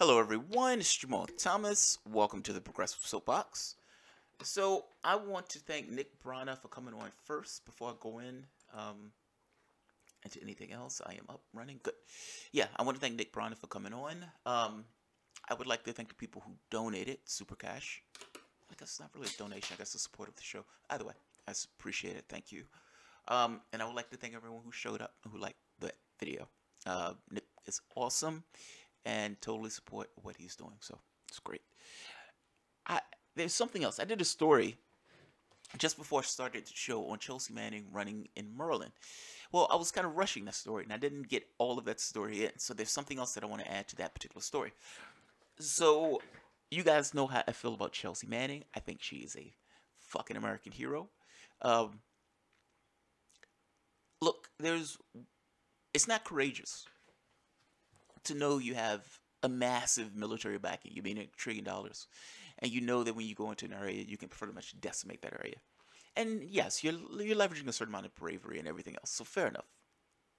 Hello everyone, it's Jamal Thomas. Welcome to the Progressive Soapbox. So I want to thank Nick Brana for coming on first before I go into anything else. I am up running. Good. Yeah, I want to thank Nick Brana for coming on. I would like to thank the people who donated Super Cash. I guess it's not really a donation. I guess it's support of the show. Either way, I appreciate it. Thank you. And I would like to thank everyone who showed up and who liked the video. Nick is awesome and totally support what he's doing. So it's great. There's something else. I did a story just before I started the show on Chelsea Manning running in Maryland. Well, I was kind of rushing that story, and I didn't get all of that story in. So there's something else that I want to add to that particular story. So you guys know how I feel about Chelsea Manning. I think she is a fucking American hero. Look, it's not courageous to know you have a massive military backing. You mean $1 trillion. And you know that when you go into an area, you can pretty much decimate that area. And yes, you're leveraging a certain amount of bravery and everything else. So fair enough.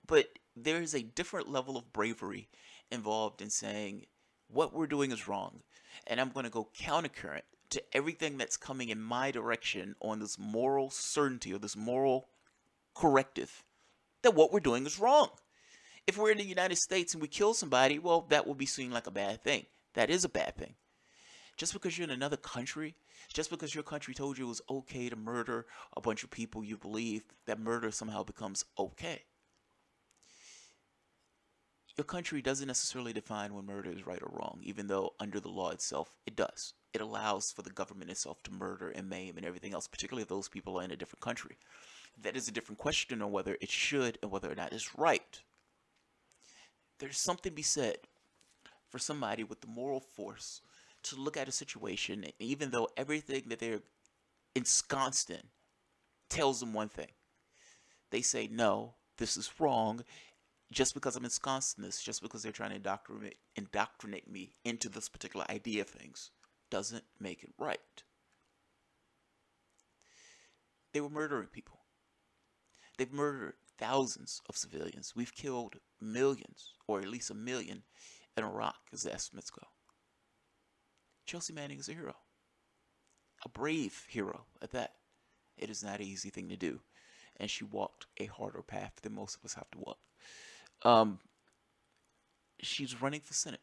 But there is a different level of bravery involved in saying what we're doing is wrong. And I'm going to go countercurrent to everything that's coming in my direction on this moral certainty or this moral corrective that what we're doing is wrong. If we're in the United States and we kill somebody, well, that will be seen like a bad thing. That is a bad thing. Just because you're in another country, just because your country told you it was okay to murder a bunch of people you believe, that murder somehow becomes okay. Your country doesn't necessarily define when murder is right or wrong, even though under the law itself, it does. It allows for the government itself to murder and maim and everything else, particularly if those people are in a different country. That is a different question on whether it should and whether or not it's right. There's something to be said for somebody with the moral force to look at a situation, even though everything that they're ensconced in tells them one thing. They say, no, this is wrong. Just because I'm ensconced in this, just because they're trying to indoctrinate me into this particular idea of things, doesn't make it right. They were murdering people. They've murdered thousands of civilians. We've killed millions, or at least 1 million, in Iraq, as the estimates go. Chelsea Manning is a hero. A brave hero at that. It is not an easy thing to do. And she walked a harder path than most of us have to walk. She's running for Senate.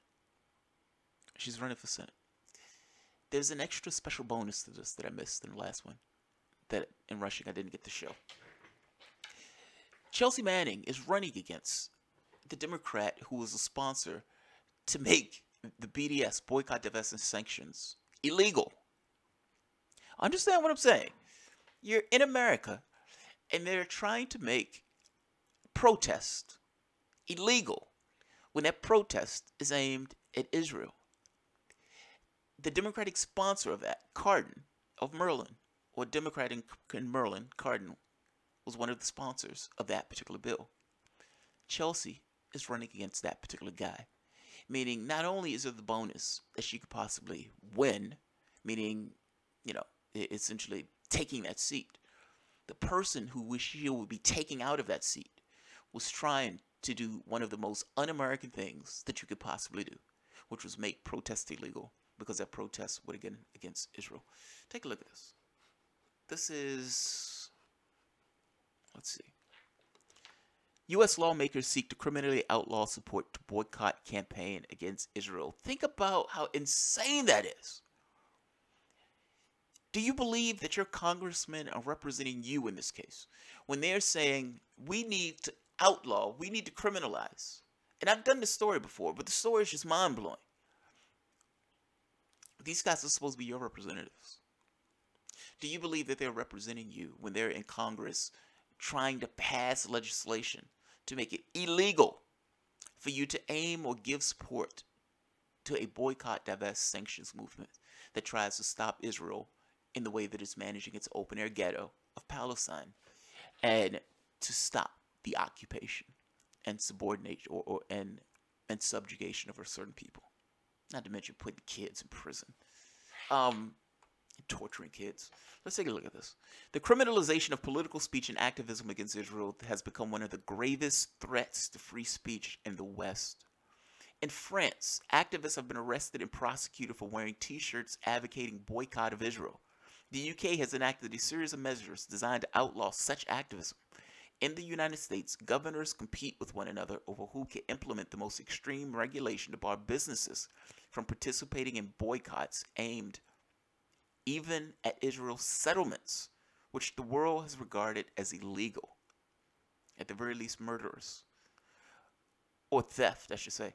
She's running for Senate. There's an extra special bonus to this that I missed in the last one. That in rushing I didn't get to show. Chelsea Manning is running against the Democrat who was a sponsor to make the BDS, boycott, divest, and sanctions, illegal. Understand what I'm saying? You're in America, and they're trying to make protest illegal when that protest is aimed at Israel. The Democratic sponsor of that, Cardin of Maryland, or Democrat in Maryland, Cardin, was one of the sponsors of that particular bill. Chelsea is running against that particular guy. Meaning, not only is there the bonus that she could possibly win, meaning, essentially taking that seat, the person who she would be taking out of that seat was trying to do one of the most un-American things that you could possibly do, which was make protest illegal, because that protest would again against Israel. Take a look at this. This is, let's see. U.S. lawmakers seek to criminally outlaw support to boycott campaign against Israel. Think about how insane that is. Do you believe that your congressmen are representing you in this case when they're saying we need to outlaw, we need to criminalize? And I've done this story before, but the story is just mind-blowing. These guys are supposed to be your representatives. Do you believe that they're representing you when they're in Congress trying to pass legislation to make it illegal for you to aim or give support to a boycott, divest, sanctions movement that tries to stop Israel in the way that it's managing its open-air ghetto of Palestine, and to stop the occupation and subordination and subjugation of a certain people? Not to mention putting kids in prison. Torturing kids. Let's take a look at this. The criminalization of political speech and activism against Israel has become one of the gravest threats to free speech in the West. In France, activists have been arrested and prosecuted for wearing t-shirts advocating boycott of Israel. The UK has enacted a series of measures designed to outlaw such activism. In the United States, governors compete with one another over who can implement the most extreme regulation to bar businesses from participating in boycotts aimed even at Israel's settlements, which the world has regarded as illegal, at the very least murderous, or theft, I should say.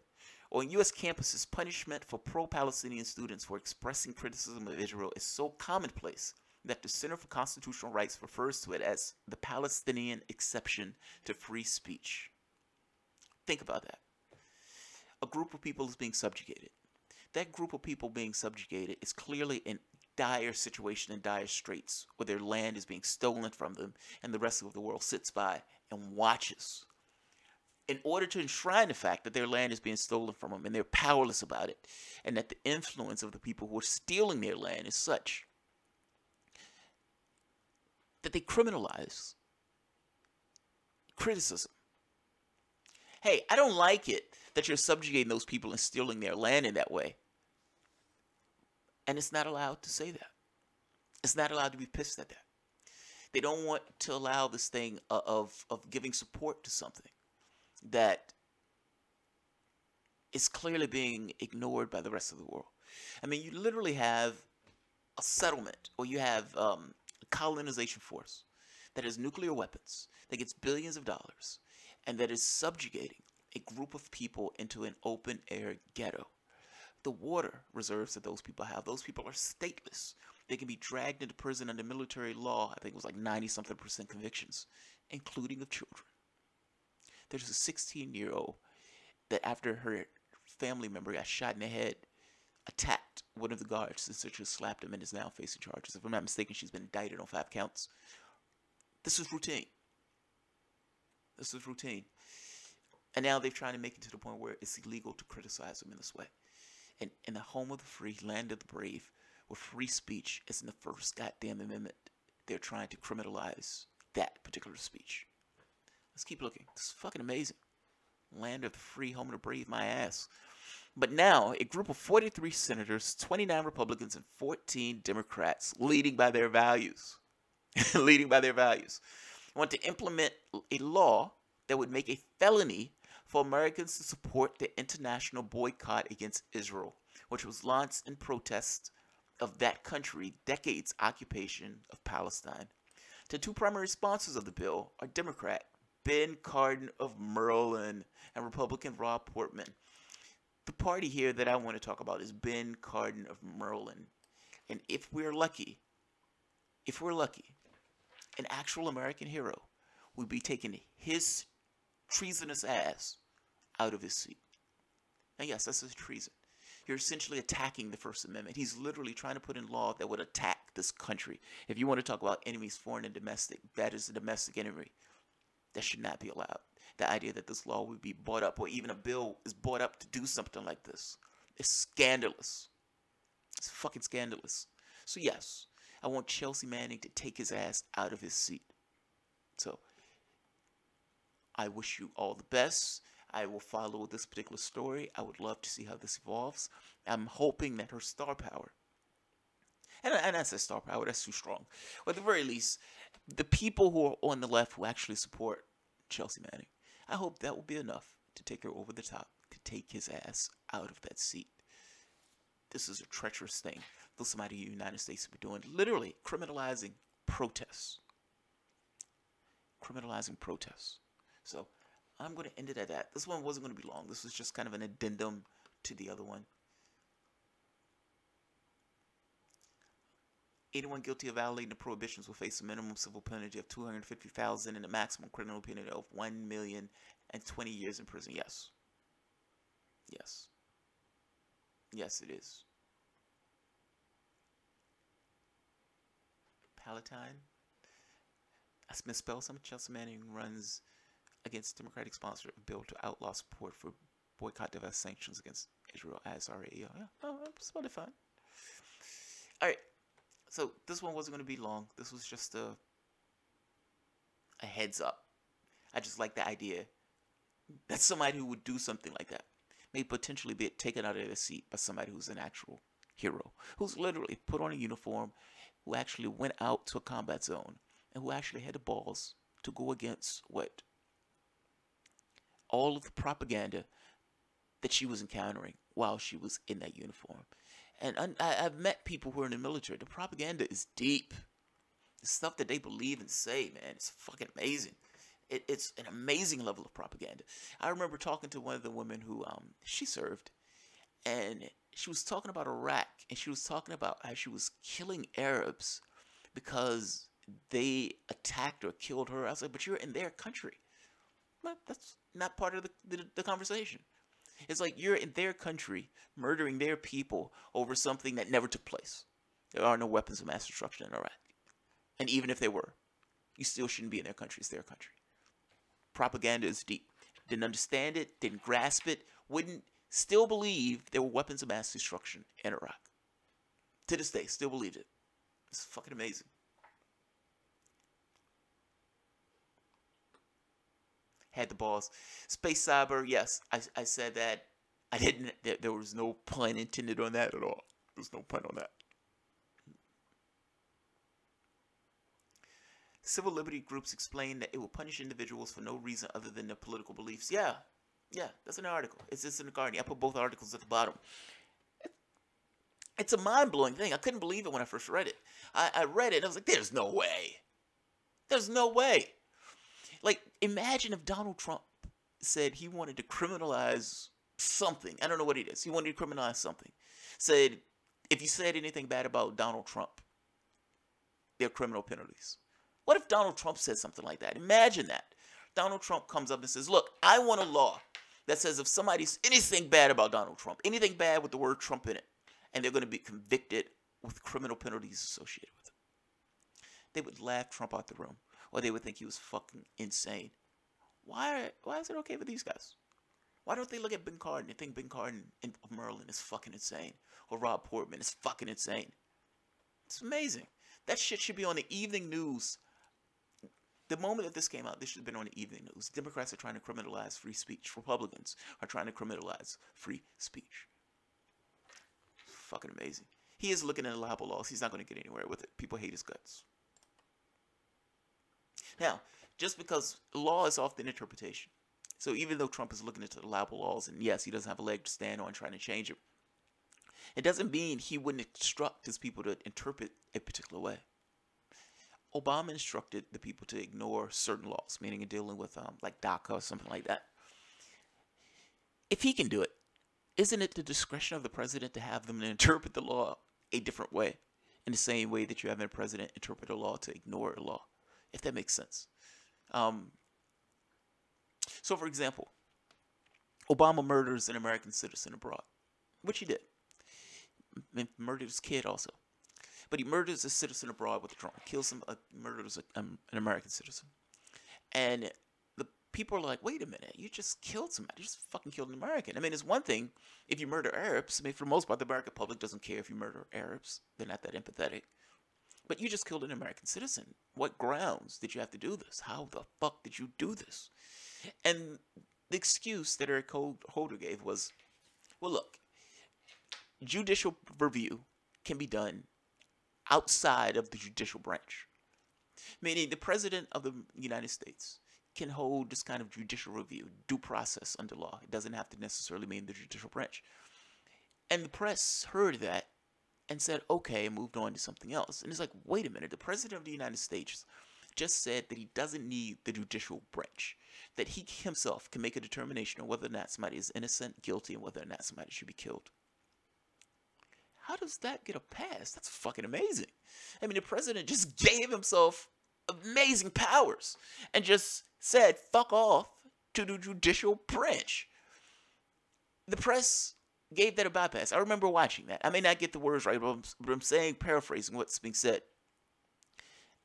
On U.S. campuses, punishment for pro-Palestinian students for expressing criticism of Israel is so commonplace that the Center for Constitutional Rights refers to it as the Palestinian exception to free speech. Think about that. A group of people is being subjugated. That group of people being subjugated is clearly in dire situation and dire straits, where their land is being stolen from them and the rest of the world sits by and watches. In order to enshrine the fact that their land is being stolen from them and they're powerless about it, and that the influence of the people who are stealing their land is such that they criminalize criticism. Hey, I don't like it that you're subjugating those people and stealing their land in that way. And it's not allowed to say that. It's not allowed to be pissed at that. They don't want to allow this thing of giving support to something that is clearly being ignored by the rest of the world. I mean, you literally have a settlement, or you have a colonization force that has nuclear weapons, that gets billions of dollars, and that is subjugating a group of people into an open air ghetto. The water reserves that those people have, those people are stateless. They can be dragged into prison under military law. I think it was like 90-something% convictions, including of children. There's a 16-year-old that after her family member got shot in the head, attacked one of the guards and essentially slapped him and is now facing charges. If I'm not mistaken, she's been indicted on 5 counts. This is routine. This is routine. And now they're trying to make it to the point where it's illegal to criticize them in this way. And in the home of the free, land of the brave, where free speech is in the first goddamn amendment, they're trying to criminalize that particular speech. Let's keep looking. This is fucking amazing. Land of the free, home of the brave, my ass. But now, a group of 43 senators, 29 Republicans, and 14 Democrats, leading by their values, want to implement a law that would make a felony for Americans to support the international boycott against Israel, which was launched in protest of that country's decades occupation of Palestine. The 2 primary sponsors of the bill are Democrat Ben Cardin of Maryland and Republican Rob Portman. The party here that I want to talk about is Ben Cardin of Maryland. And if we're lucky, an actual American hero would be taking his treasonous ass out of his seat. And yes, that's his treason. You're essentially attacking the First Amendment. He's literally trying to put in law that would attack this country. If you want to talk about enemies, foreign and domestic, that is a domestic enemy. That should not be allowed. The idea that this law would be brought up, or even a bill is brought up to do something like this, is scandalous. It's fucking scandalous. So yes, I want Chelsea Manning to take his ass out of his seat. So I wish you all the best. I will follow this particular story. I would love to see how this evolves. I'm hoping that her star power, and I say star power, that's too strong, or at the very least, the people who are on the left who actually support Chelsea Manning, I hope that will be enough to take her over the top, to take his ass out of that seat. This is a treacherous thing that somebody in the United States would be doing, literally criminalizing protests. Criminalizing protests. So I'm going to end it at that. This one wasn't going to be long. This was just kind of an addendum to the other one. Anyone guilty of violating the prohibitions will face a minimum civil penalty of $250,000 and a maximum criminal penalty of $1 million and 20 years in prison. Yes. Yes. Yes, it is. Palatine. I misspelled some. Chelsea Manning runs against Democratic sponsor of bill to outlaw support for boycott divest sanctions against Israel as RAE. Yeah, oh, that's about fine. All right. So this one wasn't going to be long. This was just a heads up. I just like the idea that somebody who would do something like that. may potentially be taken out of their seat by somebody who's an actual hero, who's literally put on a uniform, who actually went out to a combat zone, and who actually had the balls to go against what all of the propaganda that she was encountering while she was in that uniform. And I've met people who are in the military. The propaganda is deep. The stuff that they believe and say, man, it's fucking amazing. It's an amazing level of propaganda. I remember talking to one of the women who she served, and she was talking about Iraq, and she was talking about how she was killing Arabs because they attacked or killed her. I was like, but you're in their country. Well, that's not part of the conversation. It's like you're in their country murdering their people over something that never took place. There are no weapons of mass destruction in Iraq. And even if there were, you still shouldn't be in their country. It's their country. Propaganda is deep. Didn't understand it, didn't grasp it, wouldn't still believe there were weapons of mass destruction in Iraq. To this day, still believed it. It's fucking amazing. Had the balls. Space cyber, yes, I said that. I didn't, there was no pun intended on that at all. There's no pun on that. Civil liberty groups explain that it will punish individuals for no reason other than their political beliefs. Yeah, that's an article. It's just in the Guardian. I put both articles at the bottom. It's a mind-blowing thing. I couldn't believe it when I first read it. I read it and I was like, there's no way. There's no way. Like, imagine if Donald Trump said he wanted to criminalize something. I don't know what it is. He wanted to criminalize something. Said, if you said anything bad about Donald Trump, there are criminal penalties. What if Donald Trump said something like that? Imagine that. Donald Trump comes up and says, look, I want a law that says if somebody's anything bad about Donald Trump, anything bad with the word Trump in it, and they're going to be convicted with criminal penalties associated with it, they would laugh Trump out the room, or they would think he was fucking insane. Why is it okay with these guys? Why don't they look at Ben Cardin and think Ben Cardin of Maryland is fucking insane, or Rob Portman is fucking insane? It's amazing. That shit should be on the evening news. The moment that this came out, this should have been on the evening news. Democrats are trying to criminalize free speech. Republicans are trying to criminalize free speech. Fucking amazing. He is looking at libel laws. He's not going to get anywhere with it. People hate his guts. Now, just because law is often interpretation. So even though Trump is looking into the libel laws, and yes, he doesn't have a leg to stand on trying to change it, it doesn't mean he wouldn't instruct his people to interpret a particular way. Obama instructed the people to ignore certain laws, meaning in dealing with like DACA or something like that. If he can do it, isn't it the discretion of the president to have them interpret the law a different way, in the same way that you have a president interpret a law to ignore a law, if that makes sense? So, for example, Obama murders an American citizen abroad, which he did. Murdered his kid also. But he murders a citizen abroad with a drone, kills him, murders an American citizen. And the people are like, wait a minute, you just killed somebody. You just fucking killed an American. I mean, it's one thing if you murder Arabs. I mean, for the most part, the American public doesn't care if you murder Arabs. They're not that empathetic. But you just killed an American citizen. What grounds did you have to do this? How the fuck did you do this? And the excuse that Eric Holder gave was, well, look, judicial review can be done outside of the judicial branch. Meaning the president of the United States can hold this kind of judicial review, due process under law. It doesn't have to necessarily mean the judicial branch. And the press heard that and said, okay, and moved on to something else. And it's like, wait a minute, the president of the United States just said that he doesn't need the judicial branch, that he himself can make a determination on whether or not somebody is innocent, guilty, and whether or not somebody should be killed. How does that get a pass? That's fucking amazing. I mean, the president just gave himself amazing powers and just said, fuck off to the judicial branch. The press gave that a bypass. I remember watching that. I may not get the words right, but I'm saying, paraphrasing what's being said.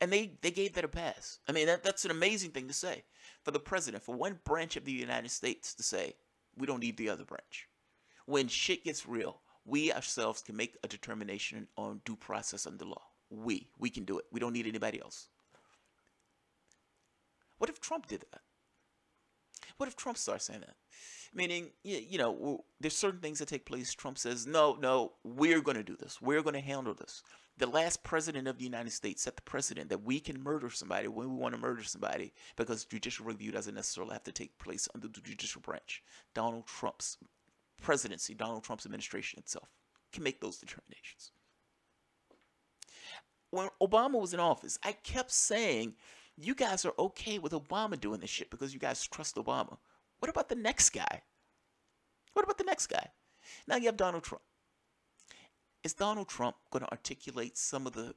And they gave that a pass. I mean, that's an amazing thing to say. For the president, for one branch of the United States to say, we don't need the other branch. When shit gets real, we ourselves can make a determination on due process under law. We can do it. We don't need anybody else. What if Trump did that? What if Trump starts saying that? Meaning, you know, there's certain things that take place. Trump says, no, no, we're going to do this. We're going to handle this. The last president of the United States set the precedent that we can murder somebody when we want to murder somebody because judicial review doesn't necessarily have to take place under the judicial branch. Donald Trump's presidency, Donald Trump's administration itself can make those determinations. When Obama was in office, I kept saying, you guys are okay with Obama doing this shit because you guys trust Obama. What about the next guy? What about the next guy? Now you have Donald Trump. Is Donald Trump going to articulate some of the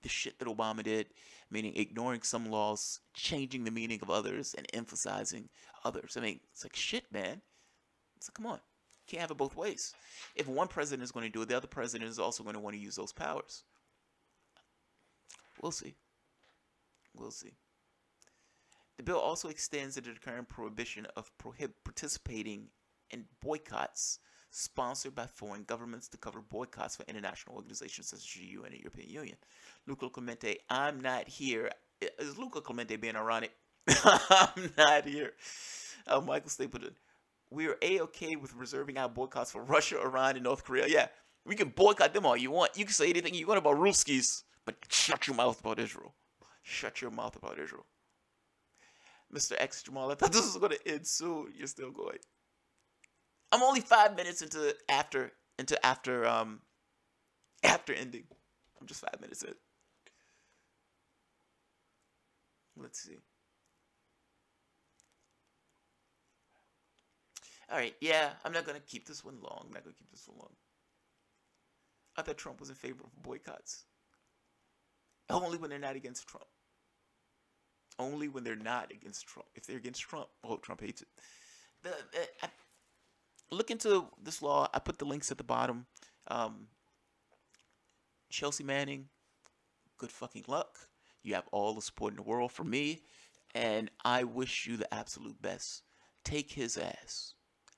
shit that Obama did, meaning ignoring some laws, changing the meaning of others, and emphasizing others? I mean, it's like, shit, man. It's like, come on. Can't have it both ways. If one president is going to do it, the other president is also going to want to use those powers. We'll see. We'll see. The bill also extends the current prohibition of participating in boycotts sponsored by foreign governments to cover boycotts for international organizations such as the UN and the European Union. Luca Clemente, I'm not here. Is Luca Clemente being ironic? I'm not here. Michael Stapleton, we are A-okay with reserving our boycotts for Russia, Iran, and North Korea. Yeah, we can boycott them all you want. You can say anything you want about Ruskies, but shut your mouth about Israel. Shut your mouth about Israel. Mr. X Jamal, I thought this was going to end soon. You're still going. I'm only 5 minutes into after ending. I'm just 5 minutes in. Let's see. All right, yeah, I'm not going to keep this one long. I thought Trump was in favor of boycotts. Only when they're not against Trump. Only when they're not against Trump. If they're against Trump, oh, Trump hates it. Look into this law. I put the links at the bottom. Chelsea Manning, good fucking luck. You have all the support in the world from me, and I wish you the absolute best. Take his ass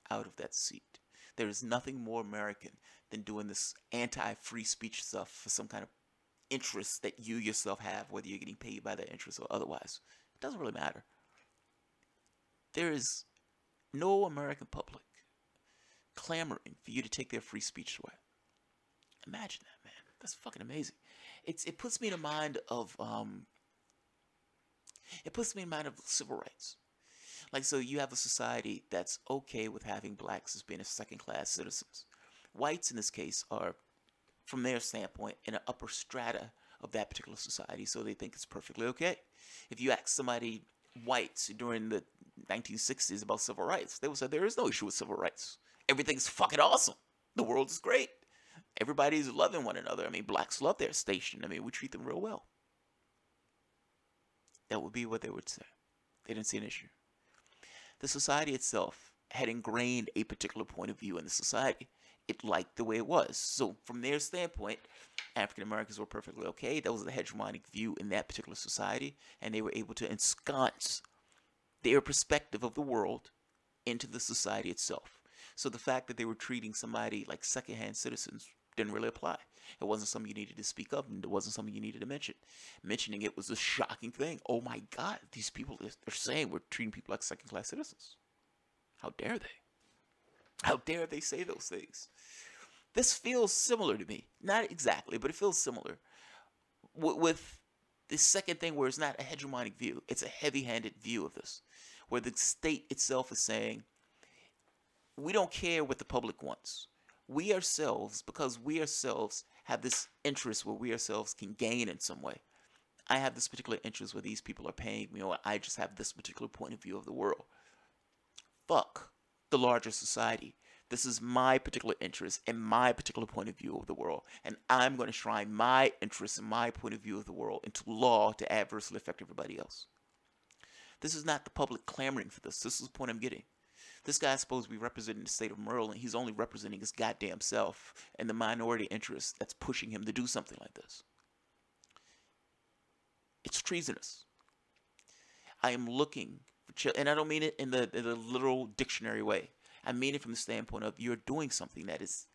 out of that seat. There is nothing more American than doing this anti-free speech stuff for some kind of interest that you yourself have, whether you're getting paid by that interest or otherwise. It doesn't really matter. There is no American public clamoring for you to take their free speech away. Imagine that, man. That's fucking amazing. It puts me in the mind of civil rights. Like, so you have a society that's okay with having blacks as being a second-class citizens. Whites, in this case, are, from their standpoint, in an upper strata of that particular society, so they think it's perfectly okay. If you ask somebody, whites, during the 1960s about civil rights, they would say there is no issue with civil rights. Everything's fucking awesome. The world is great. Everybody's loving one another. I mean, blacks love their station. I mean, we treat them real well. That would be what they would say. They didn't see an issue. The society itself had ingrained a particular point of view in the society. It liked the way it was. So from their standpoint, African Americans were perfectly okay. That was the hegemonic view in that particular society, and they were able to ensconce their perspective of the world into the society itself. So the fact that they were treating somebody like secondhand citizens didn't really apply. It wasn't something you needed to speak of, and it wasn't something you needed to mention. Mentioning it was a shocking thing. Oh my God, these people, they're saying we're treating people like second-class citizens. How dare they? How dare they say those things? This feels similar to me. Not exactly, but it feels similar. With the second thing where it's not a hegemonic view. It's a heavy-handed view of this. Where the state itself is saying, we don't care what the public wants. We ourselves, because we ourselves have this interest where we ourselves can gain in some way. I have this particular interest where these people are paying me, or I just have this particular point of view of the world. Fuck the larger society. This is my particular interest and my particular point of view of the world. And I'm going to shrine my interest and my point of view of the world into law to adversely affect everybody else. This is not the public clamoring for this. This is the point I'm getting. This guy's supposed to be representing the state of Maryland. He's only representing his goddamn self and the minority interest that's pushing him to do something like this. It's treasonous. I am looking for, and I don't mean it in the literal dictionary way. I mean it from the standpoint of you're doing something that is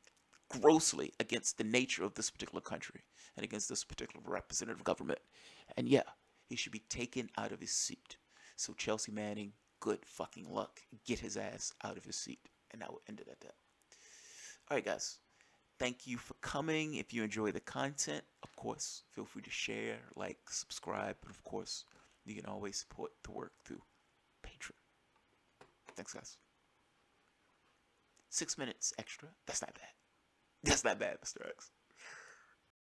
grossly against the nature of this particular country and against this particular representative government. And yeah, he should be taken out of his seat. So Chelsea Manning, good fucking luck. Get his ass out of his seat. And I will end it at that. Alright, guys. Thank you for coming. If you enjoy the content, of course, feel free to share, like, subscribe. But of course, you can always support the work through Patreon. Thanks, guys. 6 minutes extra. That's not bad. That's not bad, Mr. X.